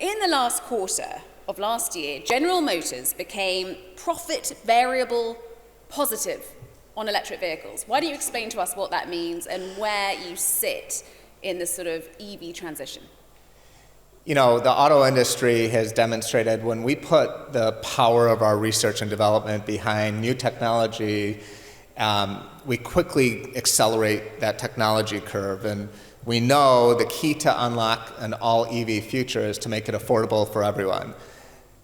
In the last quarter of last year, General Motors became profit variable positive on electric vehicles. Why don't you explain to us what that means and where you sit in this sort of EV transition? You know, the auto industry has demonstrated when we put the power of our research and development behind new technology, we quickly accelerate that technology curve. And we know the key to unlock an all EV future is to make it affordable for everyone.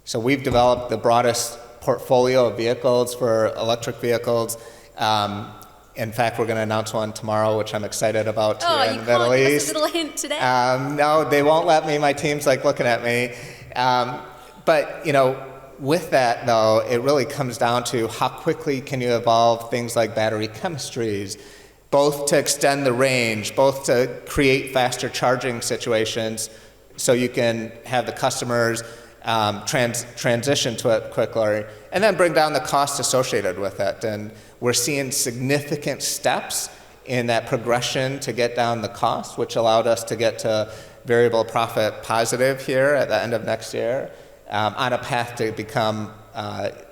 So we've developed the broadest portfolio of vehicles for electric vehicles. In fact, we're going to announce one tomorrow, which I'm excited about here in the Middle East. Oh, you can't give us a little hint today? No, they won't let me. My team's like looking at me. But, you know, with that, though, it really comes down to how quickly can you evolve things like battery chemistries, both to extend the range, both to create faster charging situations so you can have the customers transition to it quickly, and then bring down the cost associated with it. And we're seeing significant steps in that progression to get down the cost, which allowed us to get to variable profit positive here at the end of next year, on a path to become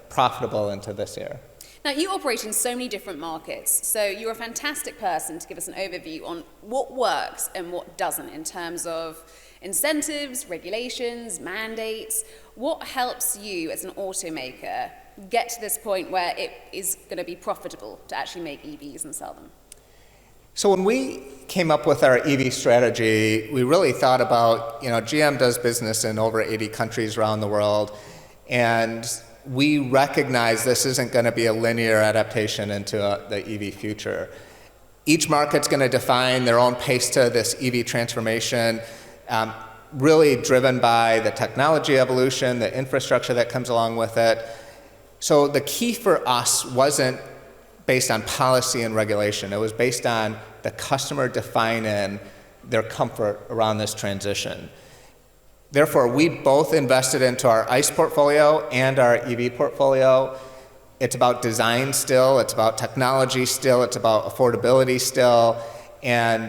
profitable into this year. Now, you operate in so many different markets, so you're a fantastic person to give us an overview on what works and what doesn't in terms of incentives, regulations, mandates. What helps you as an automaker get to this point where it is going to be profitable to actually make EVs and sell them? So when we came up with our EV strategy, we really thought about, you know, GM does business in over 80 countries around the world, and we recognize this isn't going to be a linear adaptation into the EV future. Each market's going to define their own pace to this EV transformation, really driven by the technology evolution, the infrastructure that comes along with it. So the key for us wasn't based on policy and regulation. It was based on the customer defining their comfort around this transition. Therefore, we both invested into our ICE portfolio and our EV portfolio. It's about design still, it's about technology still, it's about affordability still, and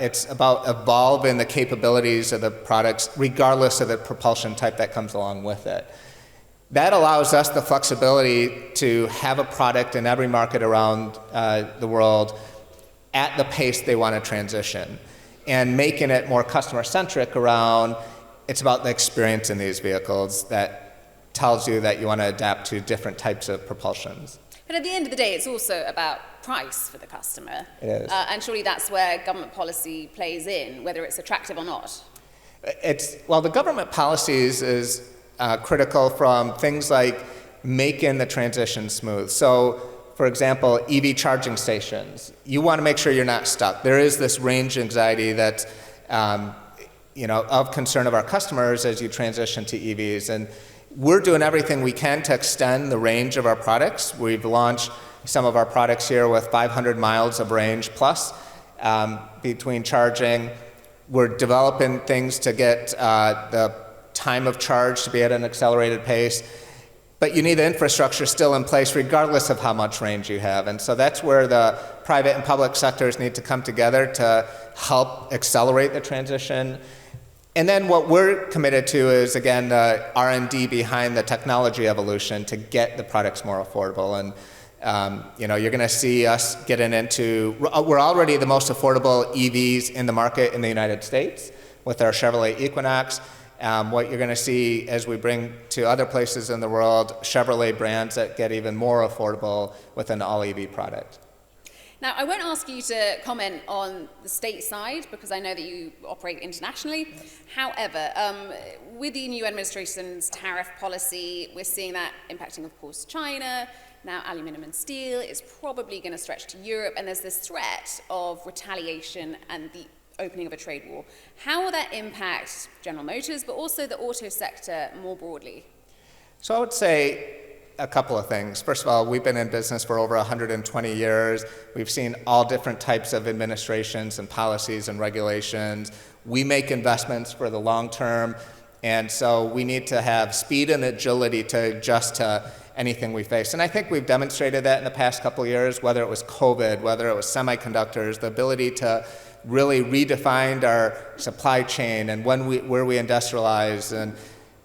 it's about evolving the capabilities of the products regardless of the propulsion type that comes along with it. That allows us the flexibility to have a product in every market around the world at the pace they want to transition, and making it more customer-centric around it's about the experience in these vehicles that tells you that you want to adapt to different types of propulsions. But at the end of the day, it's also about price for the customer. It is. And surely that's where government policy plays in, whether it's attractive or not. Well, the government policies is critical from things like making the transition smooth. So, for example, EV charging stations. You want to make sure you're not stuck. There is this range anxiety that's of concern of our customers as you transition to EVs. And we're doing everything we can to extend the range of our products. We've launched some of our products here with 500 miles of range plus between charging. We're developing things to get the time of charge to be at an accelerated pace. But you need the infrastructure still in place regardless of how much range you have. And so that's where the private and public sectors need to come together to help accelerate the transition. And then what we're committed to is, again, the R&D behind the technology evolution to get the products more affordable. And you're going to see us getting into, we're already the most affordable EVs in the market in the United States with our Chevrolet Equinox. What you're going to see as we bring to other places in the world, Chevrolet brands that get even more affordable with an all-EV product. Now, I won't ask you to comment on the state side because I know that you operate internationally. Yes. However, with the new administration's tariff policy, we're seeing that impacting, of course, China. Now, aluminum and steel is probably going to stretch to Europe, and there's this threat of retaliation and the opening of a trade war. How will that impact General Motors, but also the auto sector more broadly? So I would say a couple of things. First of all, we've been in business for over 120 years. We've seen all different types of administrations and policies and regulations. We make investments for the long term, and so we need to have speed and agility to adjust to anything we face. And I think we've demonstrated that in the past couple of years, whether it was COVID, whether it was semiconductors, the ability to really redefined our supply chain and where we industrialize, and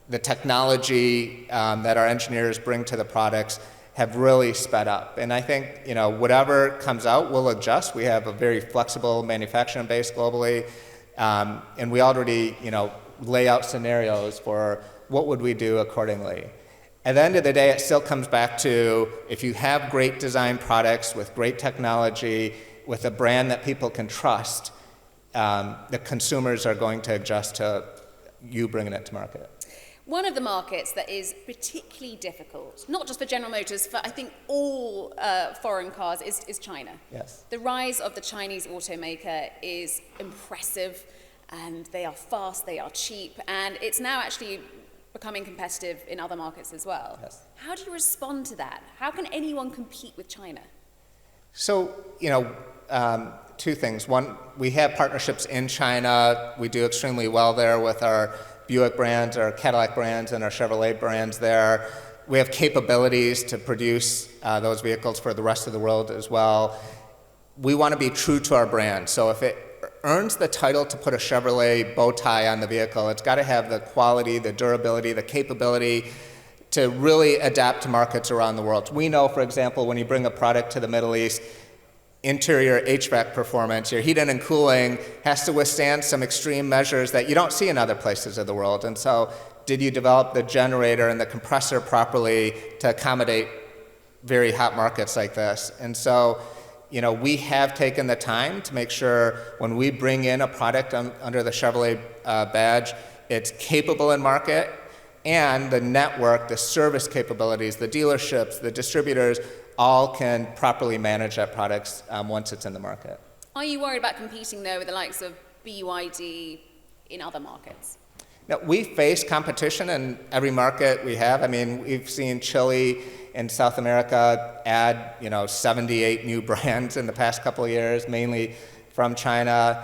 the technology that our engineers bring to the products have really sped up. And I think, whatever comes out, we'll adjust. We have a very flexible manufacturing base globally, and we already, lay out scenarios for what would we do accordingly. At the end of the day, it still comes back to, if you have great design products with great technology, with a brand that people can trust, the consumers are going to adjust to you bringing it to market. One of the markets that is particularly difficult, not just for General Motors, for I think all foreign cars, is China. Yes. The rise of the Chinese automaker is impressive, and they are fast, they are cheap, and it's now actually becoming competitive in other markets as well. Yes. How do you respond to that? How can anyone compete with China? So, two things. One, we have partnerships in China. We do extremely well there with our Buick brands, our Cadillac brands, and our Chevrolet brands there. We have capabilities to produce those vehicles for the rest of the world as well. We want to be true to our brand. So if it earns the title to put a Chevrolet bow tie on the vehicle, it's got to have the quality, the durability, the capability to really adapt to markets around the world. We know, for example, when you bring a product to the Middle East, interior HVAC performance, your heating and cooling has to withstand some extreme measures that you don't see in other places of the world. And so, did you develop the generator and the compressor properly to accommodate very hot markets like this? And so, we have taken the time to make sure when we bring in a product under the Chevrolet badge, it's capable in market, and the network, the service capabilities, the dealerships, the distributors, all can properly manage that product once it's in the market. Are you worried about competing, though, with the likes of BYD in other markets? Now, we face competition in every market we have. I mean, we've seen Chile in South America add, 78 new brands in the past couple of years, mainly from China.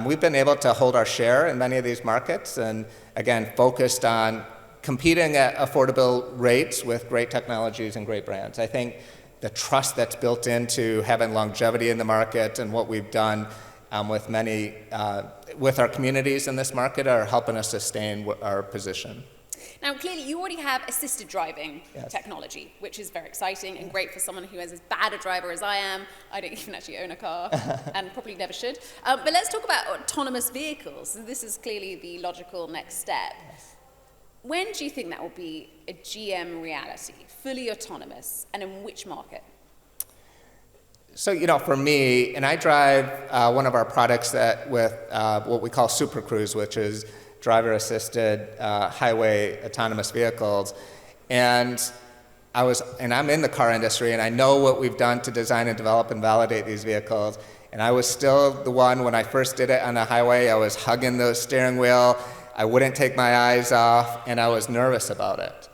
We've been able to hold our share in many of these markets, and again, focused on competing at affordable rates with great technologies and great brands. I think the trust that's built into having longevity in the market and what we've done with many, with our communities in this market are helping us sustain our position. Now, clearly, you already have assisted driving Yes. technology, which is very exciting and great for someone who is as bad a driver as I am. I don't even actually own a car, and probably never should. But let's talk about autonomous vehicles. This is clearly the logical next step. Yes. When do you think that will be a GM reality, fully autonomous, and in which market? So, for me, and I drive one of our products that with what we call Super Cruise, which is driver-assisted highway autonomous vehicles, and I'm in the car industry, and I know what we've done to design and develop and validate these vehicles. And I was still the one when I first did it on the highway. I was hugging the steering wheel. I wouldn't take my eyes off, and I was nervous about it.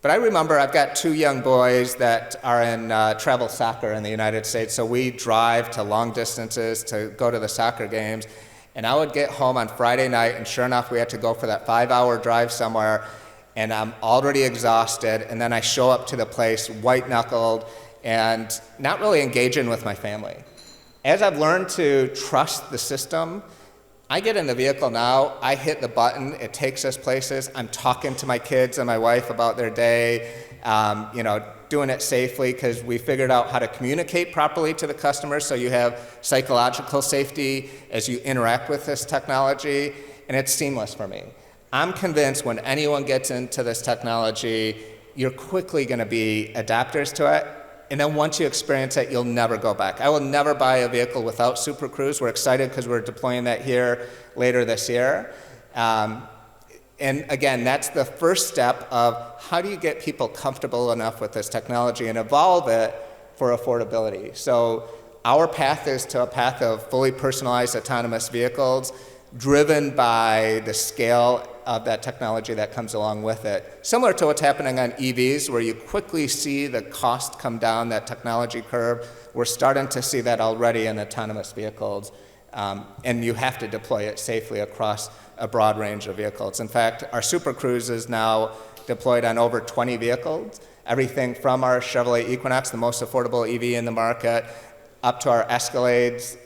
But I remember I've got two young boys that are in travel soccer in the United States, so we drive to long distances to go to the soccer games. And I would get home on Friday night, and sure enough, we had to go for that 5-hour drive somewhere, and I'm already exhausted, and then I show up to the place white-knuckled and not really engaging with my family. As I've learned to trust the system, I get in the vehicle now, I hit the button, it takes us places. I'm talking to my kids and my wife about their day, doing it safely because we figured out how to communicate properly to the customers so you have psychological safety as you interact with this technology, and it's seamless for me. I'm convinced when anyone gets into this technology, you're quickly going to be adapters to it. And then once you experience it, you'll never go back. I will never buy a vehicle without Super Cruise. We're excited because we're deploying that here later this year. And again, that's the first step of how do you get people comfortable enough with this technology and evolve it for affordability. So our path is to a path of fully personalized autonomous vehicles driven by the scale of that technology that comes along with it. Similar to what's happening on EVs, where you quickly see the cost come down that technology curve. We're starting to see that already in autonomous vehicles, and you have to deploy it safely across a broad range of vehicles. In fact, our Super Cruise is now deployed on over 20 vehicles, everything from our Chevrolet Equinox, the most affordable EV in the market, up to our Escalades,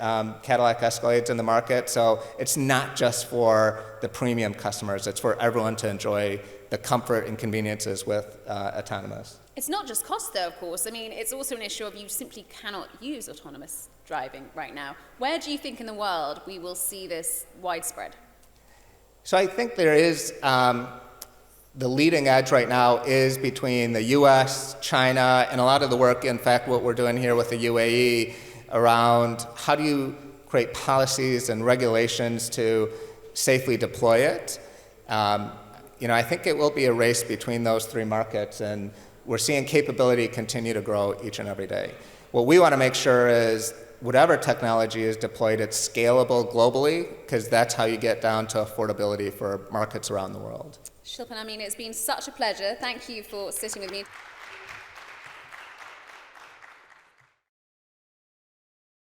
Cadillac Escalades in the market. So it's not just for the premium customers, it's for everyone to enjoy the comfort and conveniences with autonomous. It's not just cost, though, of course. I mean, it's also an issue of you simply cannot use autonomous driving right now. Where do you think in the world we will see this widespread? So I think there is, the leading edge right now is between the US, China, and a lot of the work, in fact, what we're doing here with the UAE around how do you create policies and regulations to safely deploy it. I think it will be a race between those three markets, and we're seeing capability continue to grow each and every day. What we want to make sure is whatever technology is deployed, it's scalable globally, because that's how you get down to affordability for markets around the world. Shilpan Amin, it's been such a pleasure. Thank you for sitting with me.